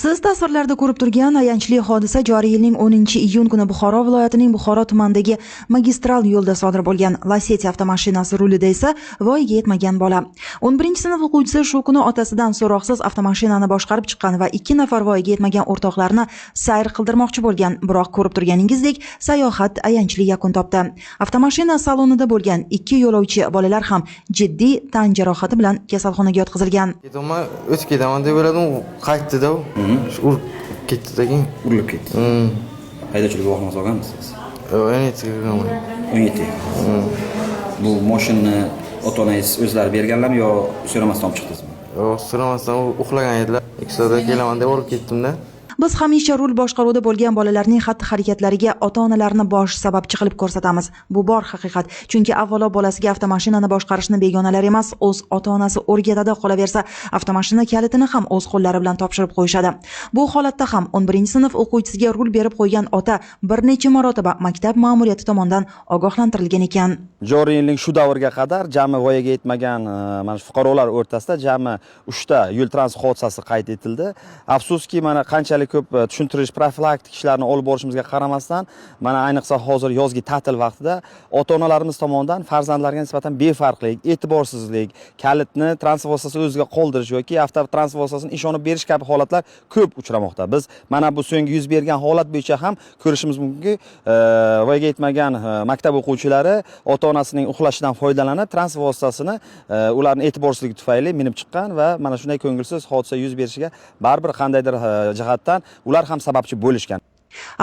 Siz tasvirlarda ko'rib turgan ayanchli hodisa joriy yilning 10-iyun kuni Buxoro viloyatining Buxoro tumanidagi magistral yo'lda sodir bo'lgan. Lacetti avtomashinasi rulida esa voyaga yetmagan bola. 11-sinf o'quvchisi shu kuni otasidan so'roqsiz avtomashinani boshqarib chiqqan va 2 nafar voyaga yetmagan o'rtoqlarni sayr qildirmoqchi bo'lgan. Biroq ko'rib turganingizdek, sayohat ayanchli yakun topdi. Avtomashina salonida bo'lgan 2 yo'lovchi bolalar ham jiddiy tan jarohati bilan kasalxonaga yotqizilgan. O'tib ketaman deb o'yladim, qaytdi-da. Urib ketdi-da. Urilib ketdi. Haydovchilik guvohnomasi olganmisiz? Yo'q, 17. Bu mashinani ota-onangiz o'zlari berganlarmi yo so'ramasdan olib chiqdingizmi? Yo'q, so'ramasdan uxlagan edilar. 2 soatda kelaman deb olib ketdim-da. Biz hamisha rul boshqaruvida bo'lgan bolalarning xatti-harakatlariga ota-onalarni bosh sababchi qilib ko'rsatamiz. Bu bor haqiqat. Chunki avvalo bolasiga avtomashinani boshqarishni begonalar emas, o'z ota-onasi o'rgatadi, qolaversa, avtomashina kalitini ham o'z qo'llari bilan topshirib qo'yishadi. Bu holatda ham 11-sinf o'quvchisiga rul berib qo'ygan ota bir necha marotaba maktab ma'muriyati tomonidan ogohlantirilgan ekan. Joriy yilning shu davrga qadar jami voyaga yetmagan mana shu fuqarolar o'rtasida jami 3 ta yo'l transport hodisasi qayd etildi. Afsuski, mana qanchalik ko'p tushuntirish profilaktik ishlarni olib borishimizga qaramasdan, mana ayniqsa hozir yozgi ta'til vaqtida ota-onalarimiz tomonidan farzandlariga nisbatan befarqlik, e'tiborsizlik, kalitni transport vositasi o'ziga qoldirish yoki avtotransport vositasini ishonib berish kabi holatlar ko'p uchramoqda. Biz mana bu so'nggi yuz bergan holat bo'yicha ham ko'rishimiz mumkinki, voyaga yetmagan maktab o'quvchilari ota-onasining uxlashidan foydalanib, transport vositasini ularning e'tiborsizligi tufayli minib chiqqan va mana shunday ko'ngilsiz hodisa yuz berishiga baribir qandaydir jihatdan ular ham sababchi bo'lishgan.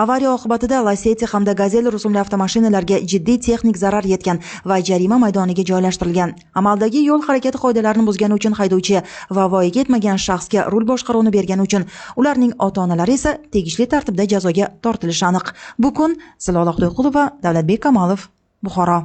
Avariya oqibatida Lacetti hamda Gazelle rusumli avtomashinalarga jiddiy texnik zarar yetgan va jarima maydoniga joylashtirilgan. Amaldagi yo'l harakati qoidalarini buzgani uchun haydovchi va voyaga yetmagan shaxsga rul boshqaruvini bergani uchun ularning ota-onalari esa tegishli tartibda jazoga tortilishi aniq. Bu kun Zilola Xudoyqulova, Davlatbek Kamolov, Buxoro.